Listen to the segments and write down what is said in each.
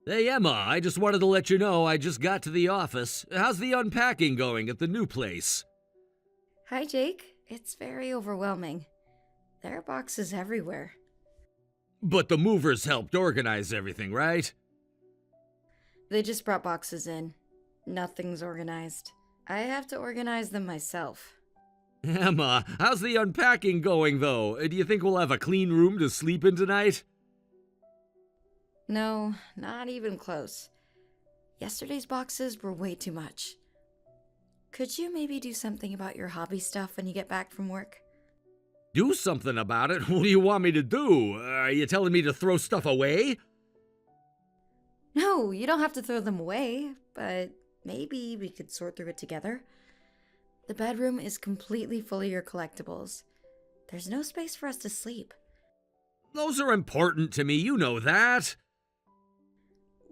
Hey Emma, I just wanted to let you know I just got to the office. How's the unpacking going at the new place? Hi, Jake. It's very overwhelming. There are boxes everywhere. But the movers helped organize everything, right? They just brought boxes in. Nothing's organized. I have to organize them myself. Emma, how's the unpacking going though? Do you think we'll have a clean room to sleep in tonight? No, not even close. Yesterday's boxes were way too much. Could you maybe do something about your hobby stuff when you get back from work? Do something about it? What do you want me to do? Are you telling me to throw stuff away? No, you don't have to throw them away, but maybe we could sort through it together. The bedroom is completely full of your collectibles. There's no space for us to sleep. Those are important to me, you know that.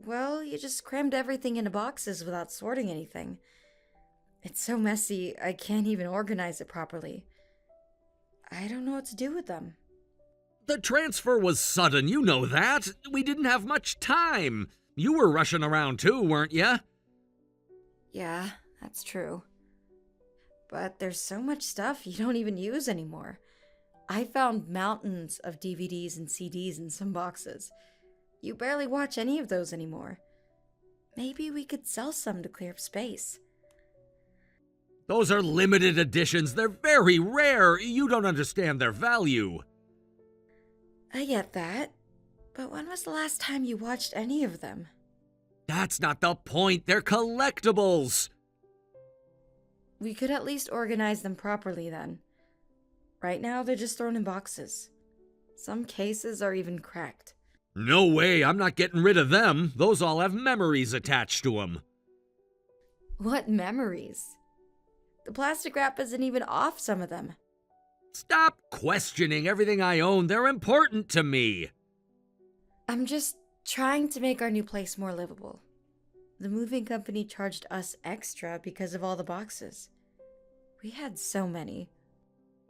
Well, you just crammed everything into boxes without sorting anything. It's so messy, I can't even organize it properly. I don't know what to do with them. The transfer was sudden, you know that. We didn't have much time. You were rushing around too, weren't you? Yeah, that's true. But there's so much stuff you don't even use anymore. I found mountains of DVDs and CDs in some boxes. You barely watch any of those anymore. Maybe we could sell some to clear up space. Those are limited editions. They're very rare. You don't understand their value. I get that. But when was the last time you watched any of them? That's not the point. They're collectibles. We could at least organize them properly then. Right now, they're just thrown in boxes. Some cases are even cracked. No way. I'm not getting rid of them. Those all have memories attached to them. What memories? The plastic wrap isn't even off some of them. Stop questioning everything I own. They're important to me. I'm just trying to make our new place more livable. The moving company charged us extra because of all the boxes. We had so many.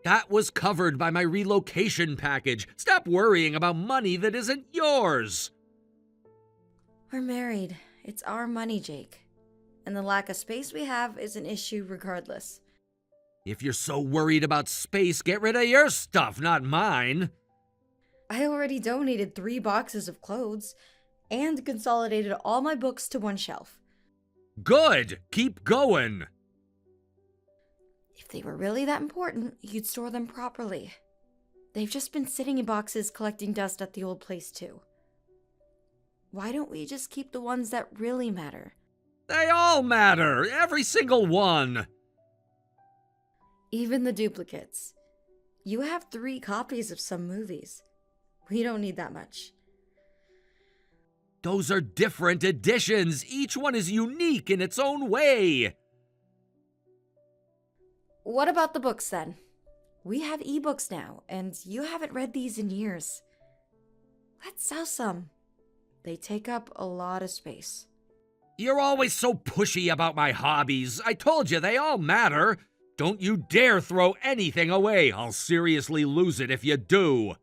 That was covered by my relocation package. Stop worrying about money that isn't yours. We're married. It's our money, Jake. And the lack of space we have is an issue regardless. If you're so worried about space, get rid of your stuff, not mine. I already donated 3 boxes of clothes and consolidated all my books to one shelf. Good. Keep going. If they were really that important, you'd store them properly. They've just been sitting in boxes collecting dust at the old place too. Why don't we just keep the ones that really matter? They all matter. Every single one. Even the duplicates. You have 3 copies of some movies. We don't need that much. Those are different editions. Each one is unique in its own way. What about the books then? We have ebooks now, and you haven't read these in years. Let's sell some. They take up a lot of space. You're always so pushy about my hobbies. I told you they all matter. Don't you dare throw anything away. I'll seriously lose it if you do.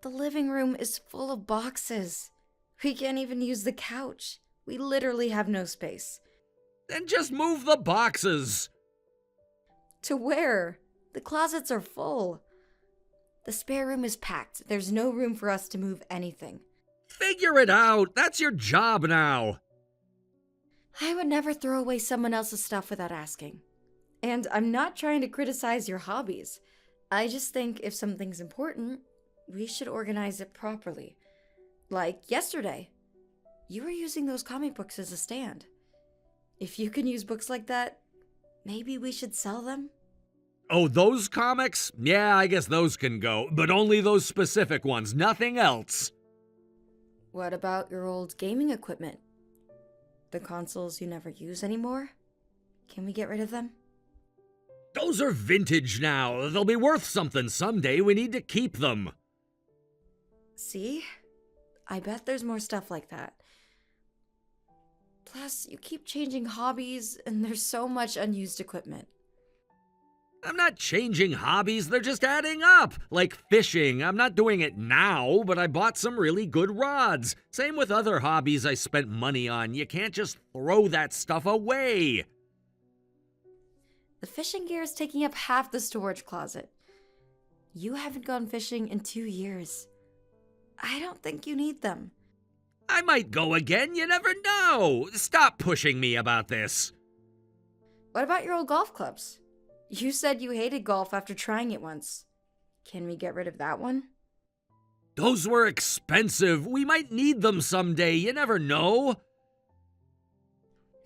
The living room is full of boxes. We can't even use the couch. We literally have no space. Then just move the boxes. To where? The closets are full. The spare room is packed. There's no room for us to move anything. Figure it out. That's your job now. I would never throw away someone else's stuff without asking. And I'm not trying to criticize your hobbies. I just think if something's important, we should organize it properly. Like yesterday. You were using those comic books as a stand. If you can use books like that, maybe we should sell them? Oh, those comics? Yeah, I guess those can go, but only those specific ones, nothing else. What about your old gaming equipment? The consoles you never use anymore? Can we get rid of them? Those are vintage now. They'll be worth something someday. We need to keep them. See? I bet there's more stuff like that. Plus, you keep changing hobbies, and there's so much unused equipment. I'm not changing hobbies, they're just adding up. Like fishing, I'm not doing it now, but I bought some really good rods. Same with other hobbies I spent money on. You can't just throw that stuff away. The fishing gear is taking up half the storage closet. You haven't gone fishing in 2 years. I don't think you need them. I might go again, you never know. Stop pushing me about this. What about your old golf clubs? You said you hated golf after trying it once. Can we get rid of that one? Those were expensive. We might need them someday, you never know.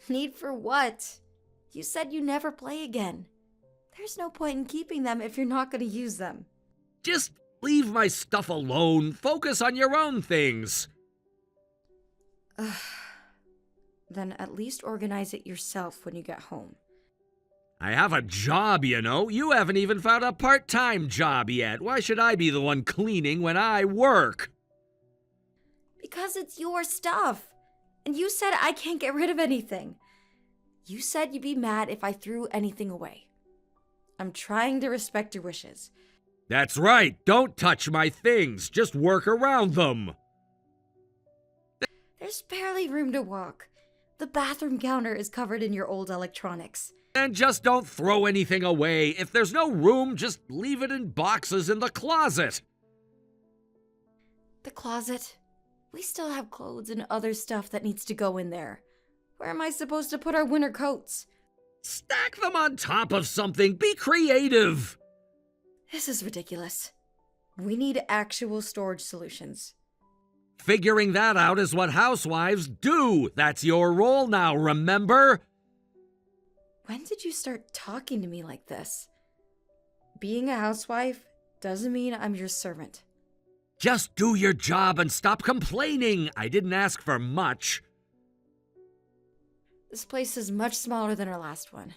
Need for what? You said you never play again. There's no point in keeping them if you're not going to use them. Just leave my stuff alone. Focus on your own things. Then at least organize it yourself when you get home. I have a job, you know. You haven't even found a part-time job yet. Why should I be the one cleaning when I work? Because it's your stuff. And you said I can't get rid of anything. You said you'd be mad if I threw anything away. I'm trying to respect your wishes. That's right. Don't touch my things. Just work around them. There's barely room to walk. The bathroom counter is covered in your old electronics. And just don't throw anything away. If there's no room, just leave it in boxes in the closet. The closet? We still have clothes and other stuff that needs to go in there. Where am I supposed to put our winter coats? Stack them on top of something. Be creative. This is ridiculous. We need actual storage solutions. Figuring that out is what housewives do. That's your role now, remember? When did you start talking to me like this? Being a housewife doesn't mean I'm your servant. Just do your job and stop complaining. I didn't ask for much. This place is much smaller than our last one.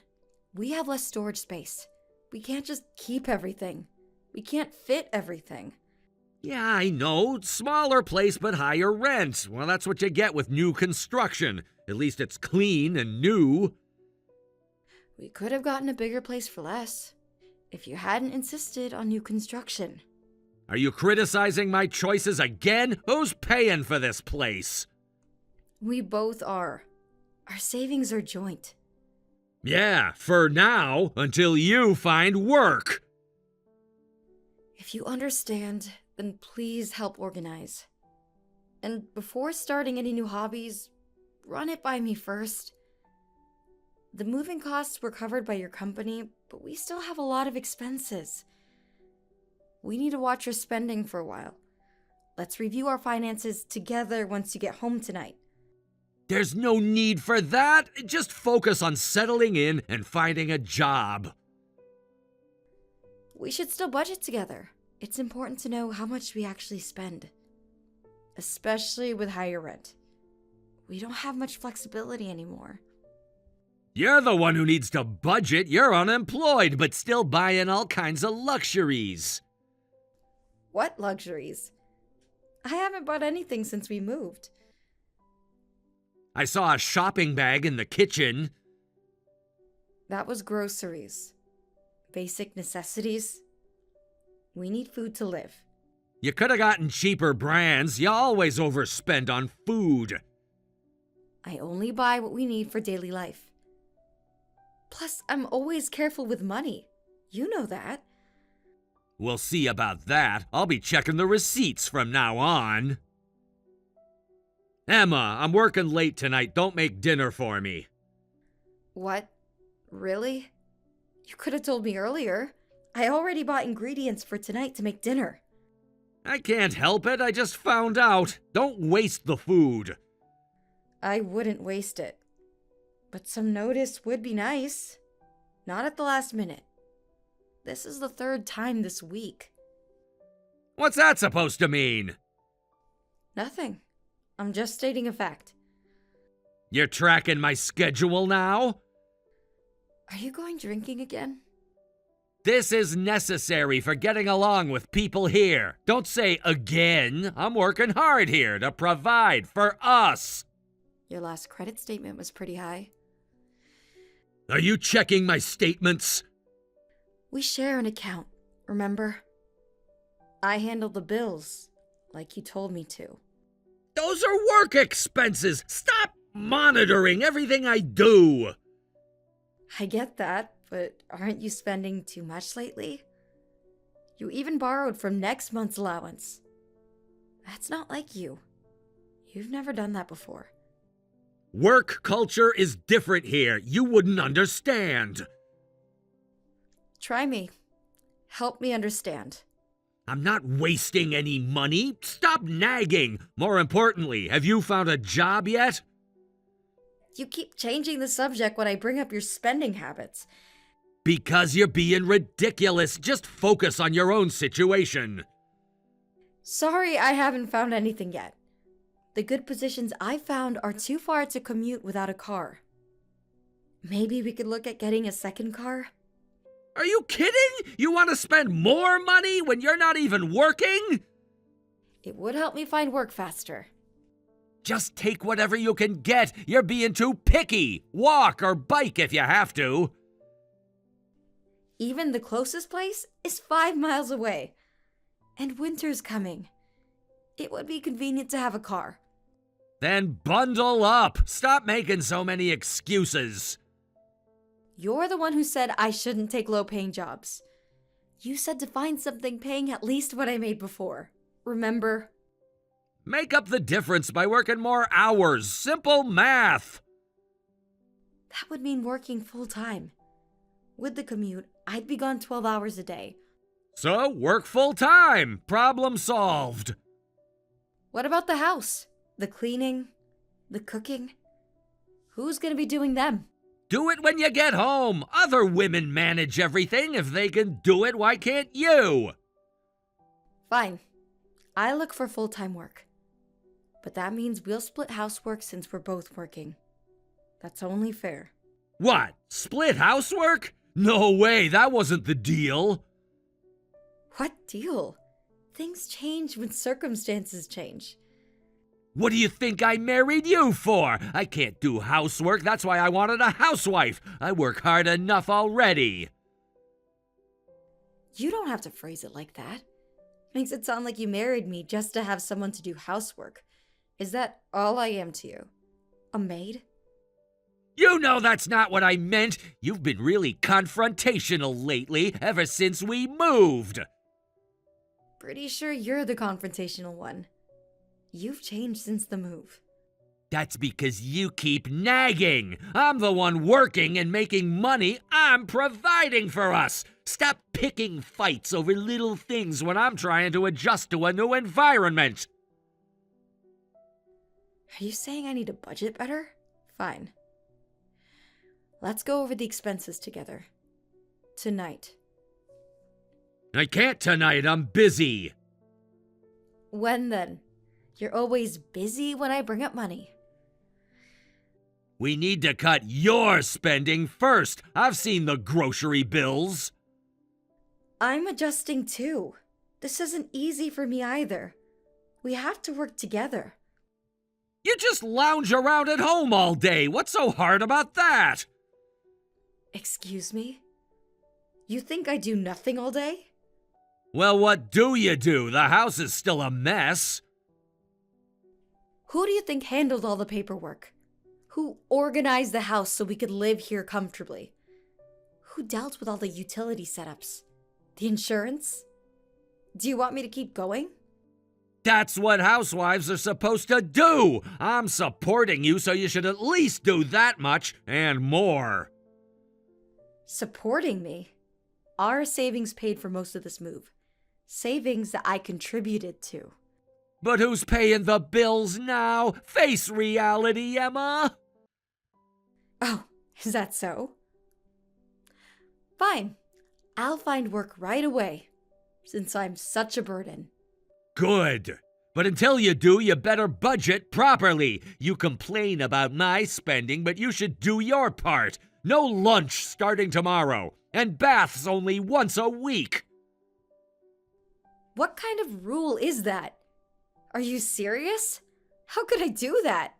We have less storage space. We can't just keep everything. We can't fit everything. Yeah, I know. Smaller place, but higher rent. Well, that's what you get with new construction. At least it's clean and new. We could have gotten a bigger place for less, if you hadn't insisted on new construction. Are you criticizing my choices again? Who's paying for this place? We both are. Our savings are joint. Yeah, for now, until you find work. If you understand, then please help organize. And before starting any new hobbies, run it by me first. The moving costs were covered by your company, but we still have a lot of expenses. We need to watch your spending for a while. Let's review our finances together once you get home tonight. There's no need for that. Just focus on settling in and finding a job. We should still budget together. It's important to know how much we actually spend. Especially with higher rent. We don't have much flexibility anymore. You're the one who needs to budget. You're unemployed, but still buying all kinds of luxuries. What luxuries? I haven't bought anything since we moved. I saw a shopping bag in the kitchen. That was groceries. Basic necessities. We need food to live. You could have gotten cheaper brands. You always overspend on food. I only buy what we need for daily life. Plus, I'm always careful with money. You know that. We'll see about that. I'll be checking the receipts from now on. Emma, I'm working late tonight. Don't make dinner for me. What? Really? You could have told me earlier. I already bought ingredients for tonight to make dinner. I can't help it. I just found out. Don't waste the food. I wouldn't waste it. But some notice would be nice. Not at the last minute. This is the 3rd time this week. What's that supposed to mean? Nothing. I'm just stating a fact. You're tracking my schedule now? Are you going drinking again? This is necessary for getting along with people here. Don't say again. I'm working hard here to provide for us. Your last credit statement was pretty high. Are you checking my statements? We share an account, remember? I handle the bills, like you told me to. Those are work expenses. Stop monitoring everything I do. I get that, but aren't you spending too much lately? You even borrowed from next month's allowance. That's not like you. You've never done that before. Work culture is different here. You wouldn't understand. Try me. Help me understand. I'm not wasting any money. Stop nagging. More importantly, have you found a job yet? You keep changing the subject when I bring up your spending habits. Because you're being ridiculous. Just focus on your own situation. Sorry, I haven't found anything yet. The good positions I found are too far to commute without a car. Maybe we could look at getting a second car? Are you kidding? You want to spend more money when you're not even working? It would help me find work faster. Just take whatever you can get. You're being too picky. Walk or bike if you have to. Even the closest place is 5 miles away. And winter's coming. It would be convenient to have a car. Then bundle up. Stop making so many excuses. You're the one who said I shouldn't take low-paying jobs. You said to find something paying at least what I made before. Remember? Make up the difference by working more hours. Simple math. That would mean working full-time. With the commute, I'd be gone 12 hours a day. So work full time. Problem solved. What about the house? The cleaning? The cooking? Who's gonna be doing them? Do it when you get home. Other women manage everything. If they can do it, why can't you? Fine. I look for full-time work. But that means we'll split housework since we're both working. That's only fair. What? Split housework? No way, that wasn't the deal. What deal? Things change when circumstances change. What do you think I married you for? I can't do housework. That's why I wanted a housewife. I work hard enough already. You don't have to phrase it like that. Makes it sound like you married me just to have someone to do housework. Is that all I am to you? A maid? You know that's not what I meant. You've been really confrontational lately, ever since we moved. Pretty sure you're the confrontational one. You've changed since the move. That's because you keep nagging. I'm the one working and making money. I'm providing for us. Stop picking fights over little things when I'm trying to adjust to a new environment. Are you saying I need to budget better? Fine. Let's go over the expenses together. Tonight. I can't tonight. I'm busy. When then? You're always busy when I bring up money. We need to cut your spending first. I've seen the grocery bills. I'm adjusting too. This isn't easy for me either. We have to work together. You just lounge around at home all day. What's so hard about that? Excuse me? You think I do nothing all day? Well, what do you do? The house is still a mess. Who do you think handled all the paperwork? Who organized the house so we could live here comfortably? Who dealt with all the utility setups? The insurance? Do you want me to keep going? That's what housewives are supposed to do. I'm supporting you, so you should at least do that much and more. Supporting me? Our savings paid for most of this move. Savings that I contributed to. But who's paying the bills now? Face reality, Emma. Oh, is that so? Fine. I'll find work right away, since I'm such a burden. Good. But until you do, you better budget properly. You complain about my spending, but you should do your part. No lunch starting tomorrow, and baths only once a week. What kind of rule is that? Are you serious? How could I do that?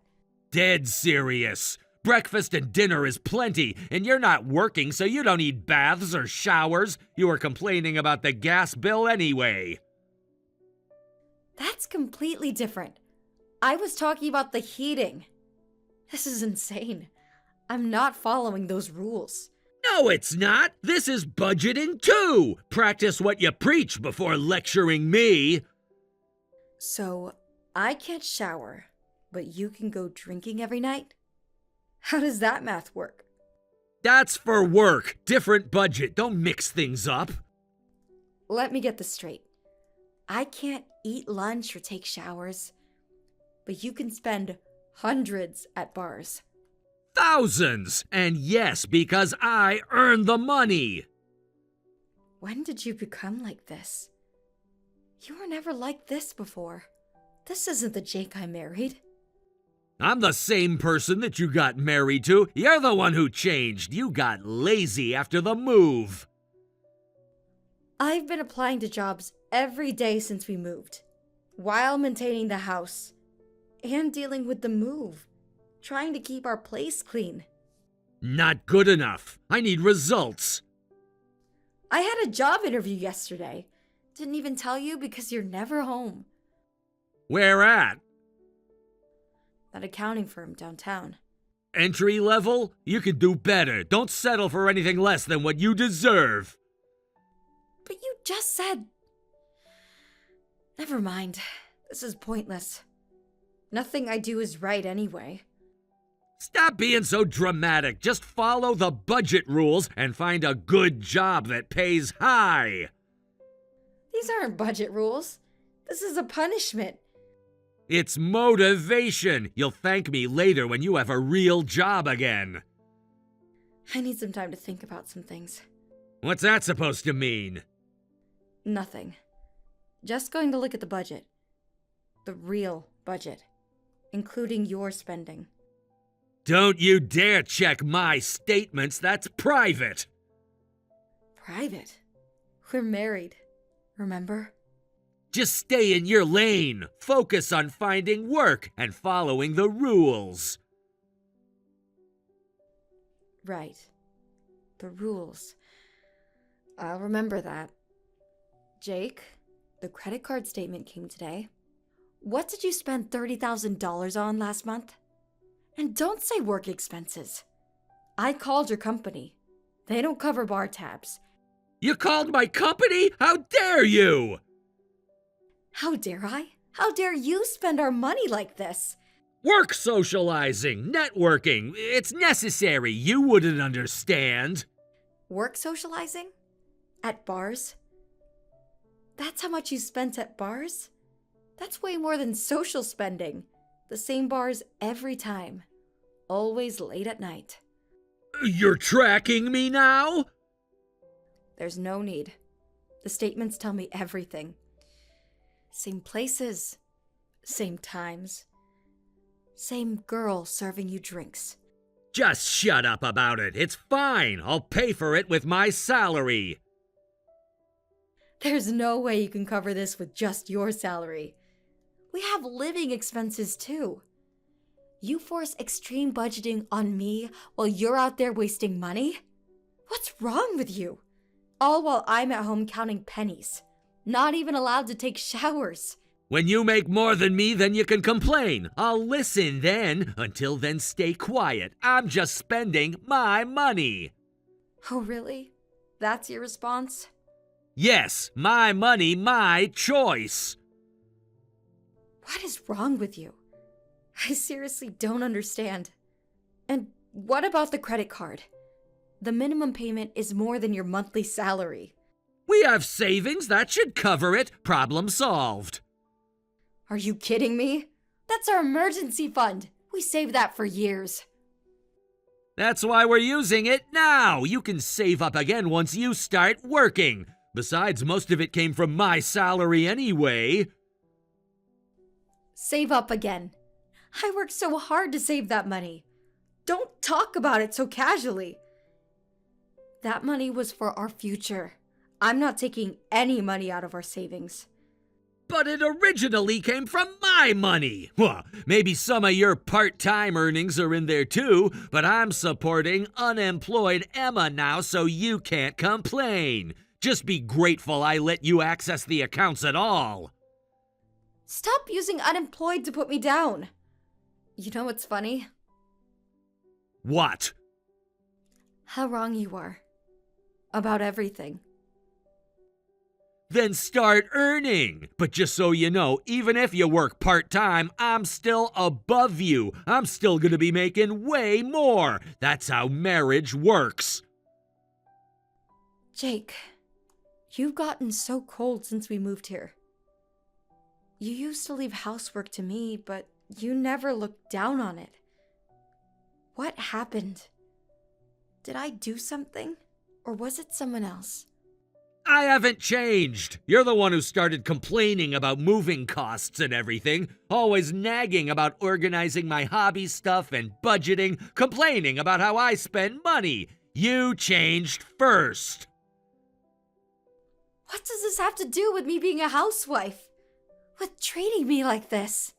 Dead serious. Breakfast and dinner is plenty, and you're not working, so you don't need baths or showers. You were complaining about the gas bill anyway. That's completely different. I was talking about the heating. This is insane. I'm not following those rules. No, it's not. This is budgeting too. Practice what you preach before lecturing me. So, I can't shower, but you can go drinking every night? How does that math work? That's for work. Different budget. Don't mix things up. Let me get this straight. I can't eat lunch or take showers, but you can spend hundreds at bars. Thousands! And yes, because I earn the money. When did you become like this? You were never like this before. This isn't the Jake I married. I'm the same person that you got married to. You're the one who changed. You got lazy after the move. I've been applying to jobs every day since we moved, while maintaining the house and dealing with the move, trying to keep our place clean. Not good enough. I need results. I had a job interview yesterday. Didn't even tell you because you're never home. Where at? That accounting firm downtown. Entry level? You can do better. Don't settle for anything less than what you deserve. But you just said... Never mind. This is pointless. Nothing I do is right anyway. Stop being so dramatic. Just follow the budget rules and find a good job that pays high. These aren't budget rules. This is a punishment. It's motivation. You'll thank me later when you have a real job again. I need some time to think about some things. What's that supposed to mean? Nothing. Just going to look at the budget. The real budget. Including your spending. Don't you dare check my statements. That's private. Private? We're married. Remember? Just stay in your lane. Focus on finding work and following the rules. Right. The rules. I'll remember that. Jake, the credit card statement came today. What did you spend $30,000 on last month? And don't say work expenses. I called your company. They don't cover bar tabs. You called my company? How dare you? How dare I? How dare you spend our money like this? Work socializing, networking. It's necessary. You wouldn't understand. Work socializing? At bars? That's how much you spent at bars? That's way more than social spending. The same bars every time. Always late at night. You're tracking me now? There's no need. The statements tell me everything. Same places. Same times. Same girl serving you drinks. Just shut up about it. It's fine. I'll pay for it with my salary. There's no way you can cover this with just your salary. We have living expenses too. You force extreme budgeting on me while you're out there wasting money? What's wrong with you? All while I'm at home counting pennies. Not even allowed to take showers. When you make more than me, then you can complain. I'll listen then. Until then, stay quiet. I'm just spending my money. Oh, really? That's your response? Yes, my money, my choice. What is wrong with you? I seriously don't understand. And what about the credit card? The minimum payment is more than your monthly salary. We have savings. That should cover it. Problem solved. Are you kidding me? That's our emergency fund. We saved that for years. That's why we're using it now. You can save up again once you start working. Besides, most of it came from my salary anyway. Save up again. I worked so hard to save that money. Don't talk about it so casually. That money was for our future. I'm not taking any money out of our savings. But it originally came from my my money. Well, maybe some of your part-time earnings are in there too, but I'm supporting unemployed Emma now, so you can't complain. Just be grateful I let you access the accounts at all. Stop using unemployed to put me down. You know what's funny? What? How wrong you are. About everything. Then start earning. But just so you know, even if you work part-time, I'm still above you. I'm still gonna be making way more. That's how marriage works. Jake, you've gotten so cold since we moved here. You used to leave housework to me, but you never looked down on it. What happened? Did I do something? Or was it someone else? I haven't changed. You're the one who started complaining about moving costs and everything, always nagging about organizing my hobby stuff and budgeting, complaining about how I spend money. You changed first. What does this have to do with me being a housewife? With treating me like this?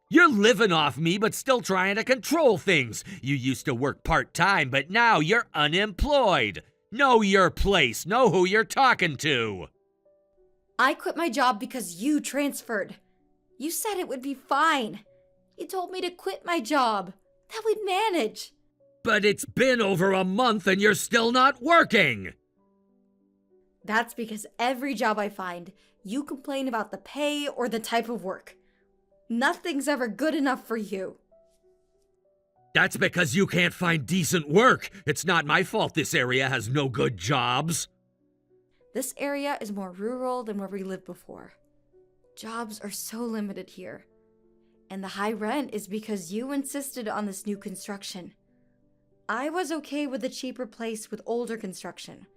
You're living off me, but still trying to control things. You used to work part-time, but now you're unemployed. Know your place. Know who you're talking to. I quit my job because you transferred. You said it would be fine. You told me to quit my job. That we'd manage. But it's been over a month and you're still not working. That's because every job I find, you complain about the pay or the type of work. Nothing's ever good enough for you. That's because you can't find decent work. It's not my fault this area has no good jobs. This area is more rural than where we lived before. Jobs are so limited here. And the high rent is because you insisted on this new construction. I was okay with a cheaper place with older construction.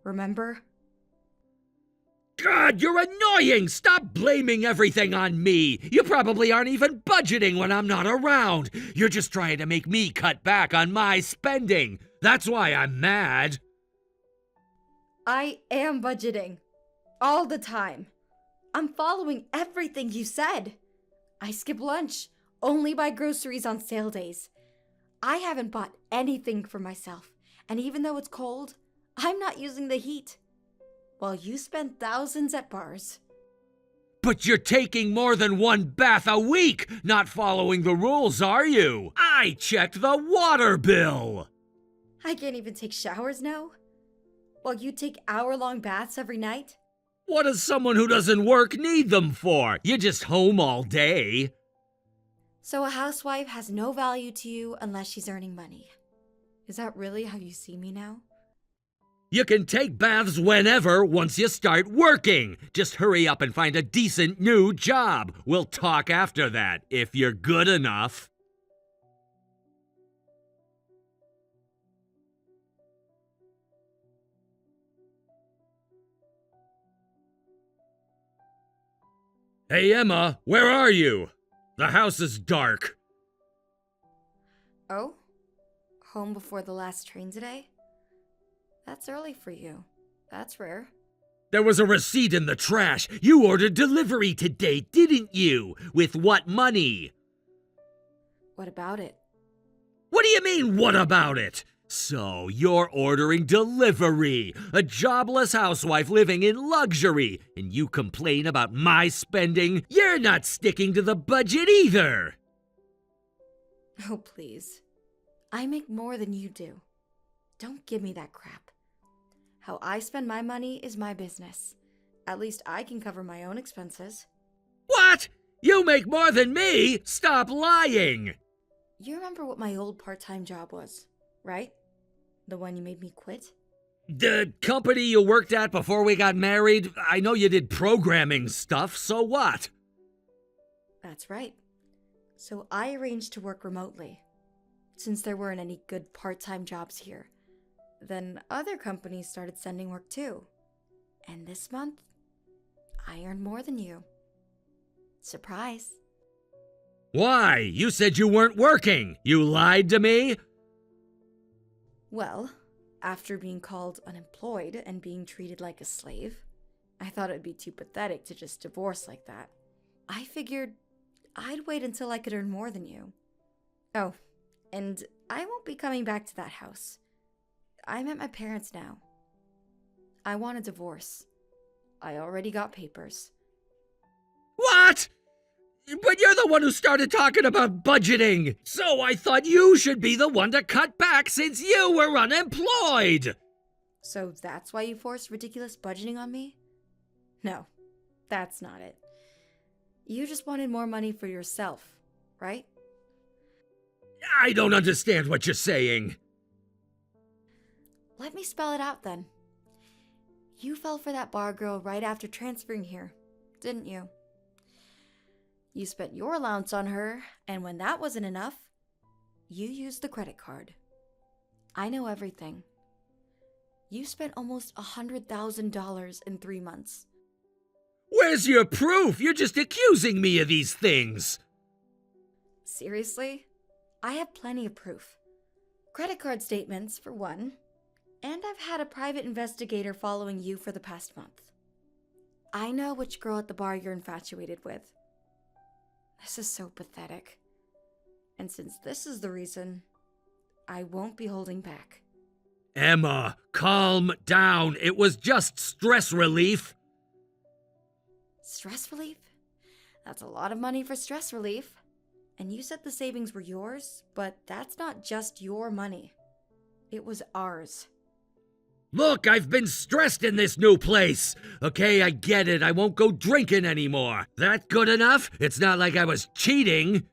Remember? God, you're annoying! Stop blaming everything on me! You probably aren't even budgeting when I'm not around! You're just trying to make me cut back on my spending! That's why I'm mad! I am budgeting. All the time. I'm following everything you said. I skip lunch, only buy groceries on sale days. I haven't bought anything for myself, and even though it's cold, I'm not using the heat. While you spend thousands at bars. But you're taking more than one bath a week, not following the rules, are you? I checked the water bill! I can't even take showers now? While you take hour-long baths every night? What does someone who doesn't work need them for? You're just home all day. So a housewife has no value to you unless she's earning money. Is that really how you see me now? You can take baths whenever once you start working. Just hurry up and find a decent new job. We'll talk after that, if you're good enough. Hey, Emma, where are you? The house is dark. Oh? Home before the last train today? That's early for you. That's rare. There was a receipt in the trash. You ordered delivery today, didn't you? With what money? What about it? What do you mean, what about it? So, you're ordering delivery. A jobless housewife living in luxury. And you complain about my spending? You're not sticking to the budget either. Oh, please. I make more than you do. Don't give me that crap. How I spend my money is my business. At least I can cover my own expenses. What? You make more than me? Stop lying! You remember what my old part-time job was, right? The one you made me quit? The company you worked at before we got married? I know you did programming stuff, so what? That's right. So I arranged to work remotely, since there weren't any good part-time jobs here. Then other companies started sending work too. And this month, I earned more than you. Surprise. Why? You said you weren't working. You lied to me? Well, after being called unemployed and being treated like a slave, I thought it'd be too pathetic to just divorce like that. I figured I'd wait until I could earn more than you. Oh, and I won't be coming back to that house. I'm at my parents' now. I want a divorce. I already got papers. What? But you're the one who started talking about budgeting, so I thought you should be the one to cut back since you were unemployed. So that's why you forced ridiculous budgeting on me? No, that's not it. You just wanted more money for yourself, right? I don't understand what you're saying. Let me spell it out then. You fell for that bar girl right after transferring here, didn't you? You spent your allowance on her, and when that wasn't enough, you used the credit card. I know everything. You spent almost $100,000 in 3 months. Where's your proof? You're just accusing me of these things. Seriously? I have plenty of proof. Credit card statements, for one, and I've had a private investigator following you for the past month. I know which girl at the bar you're infatuated with. This is so pathetic. And since this is the reason, I won't be holding back. Emma, calm down. It was just stress relief. Stress relief? That's a lot of money for stress relief. And you said the savings were yours, but that's not just your money. It was ours. Look, I've been stressed in this new place. Okay, I get it. I won't go drinking anymore. That good enough? It's not like I was cheating.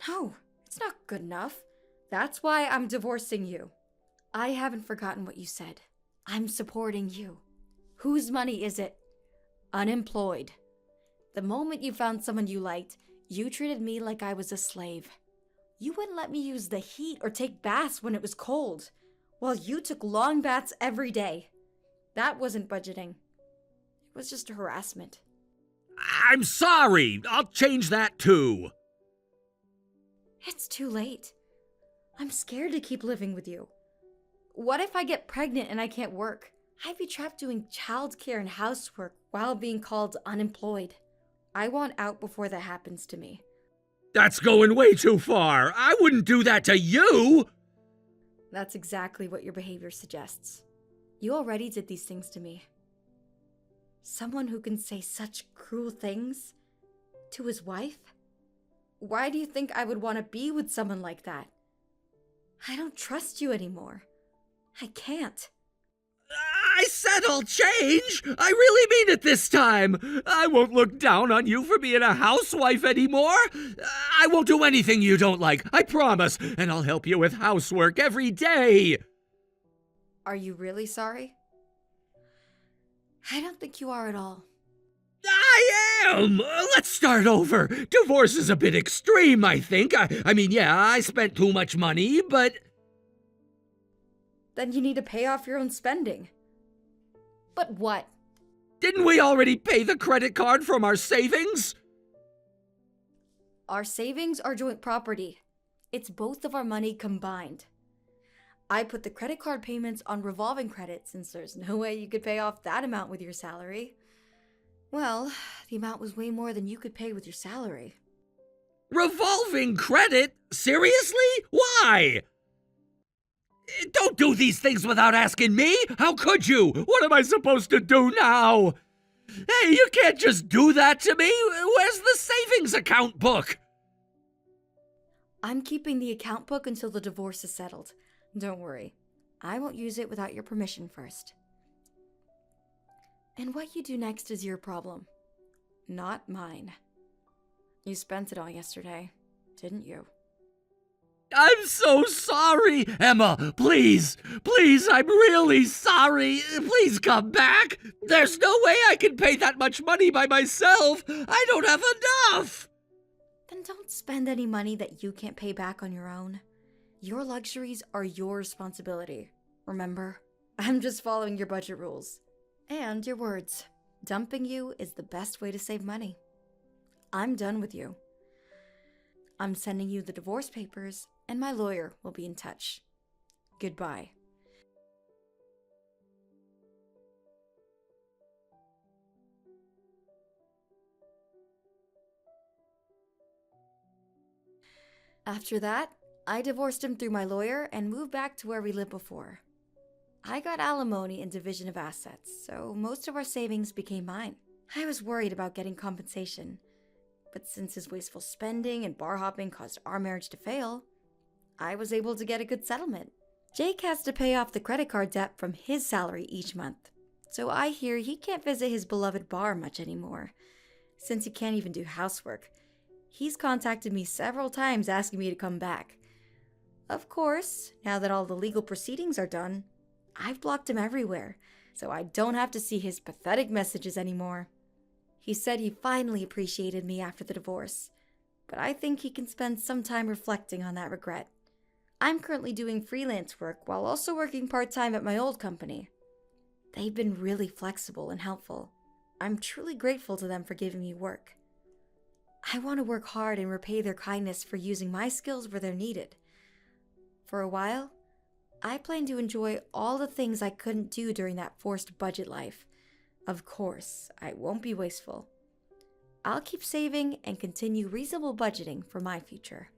No, it's not good enough. That's why I'm divorcing you. I haven't forgotten what you said. I'm supporting you. Whose money is it? Unemployed. The moment you found someone you liked, you treated me like I was a slave. You wouldn't let me use the heat or take baths when it was cold, while you took long baths every day. That wasn't budgeting. It was just harassment. I'm sorry. I'll change that too. It's too late. I'm scared to keep living with you. What if I get pregnant and I can't work? I'd be trapped doing childcare and housework while being called unemployed. I want out before that happens to me. That's going way too far. I wouldn't do that to you. That's exactly what your behavior suggests. You already did these things to me. Someone who can say such cruel things to his wife? Why do you think I would want to be with someone like that? I don't trust you anymore. I can't. I said I'll change. I really mean it this time. I won't look down on you for being a housewife anymore. I won't do anything you don't like, I promise. And I'll help you with housework every day. Are you really sorry? I don't think you are at all. I am! Let's start over. Divorce is a bit extreme, I think. I mean, yeah, I spent too much money, but... Then you need to pay off your own spending. But what? Didn't we already pay the credit card from our savings? Our savings are joint property. It's both of our money combined. I put the credit card payments on revolving credit since there's no way you could pay off that amount with your salary. Well, the amount was way more than you could pay with your salary. Revolving credit? Seriously? Why? Don't do these things without asking me! How could you? What am I supposed to do now? Hey, you can't just do that to me! Where's the savings account book? I'm keeping the account book until the divorce is settled. Don't worry. I won't use it without your permission first. And what you do next is your problem, not mine. You spent it all yesterday, didn't you? I'm so sorry! Emma, please, I'm really sorry. Please come back. There's no way I can pay that much money by myself. I don't have enough. Then don't spend any money that you can't pay back on your own. Your luxuries are your responsibility, remember? I'm just following your budget rules. And your words. Dumping you is the best way to save money. I'm done with you. I'm sending you the divorce papers, and my lawyer will be in touch. Goodbye. After that, I divorced him through my lawyer and moved back to where we lived before. I got alimony and division of assets, so most of our savings became mine. I was worried about getting compensation, but since his wasteful spending and bar hopping caused our marriage to fail, I was able to get a good settlement. Jake has to pay off the credit card debt from his salary each month, so I hear he can't visit his beloved bar much anymore. Since he can't even do housework, he's contacted me several times asking me to come back. Of course, now that all the legal proceedings are done, I've blocked him everywhere, so I don't have to see his pathetic messages anymore. He said he finally appreciated me after the divorce, but I think he can spend some time reflecting on that regret. I'm currently doing freelance work while also working part-time at my old company. They've been really flexible and helpful. I'm truly grateful to them for giving me work. I want to work hard and repay their kindness for using my skills where they're needed. For a while, I plan to enjoy all the things I couldn't do during that forced budget life. Of course, I won't be wasteful. I'll keep saving and continue reasonable budgeting for my future.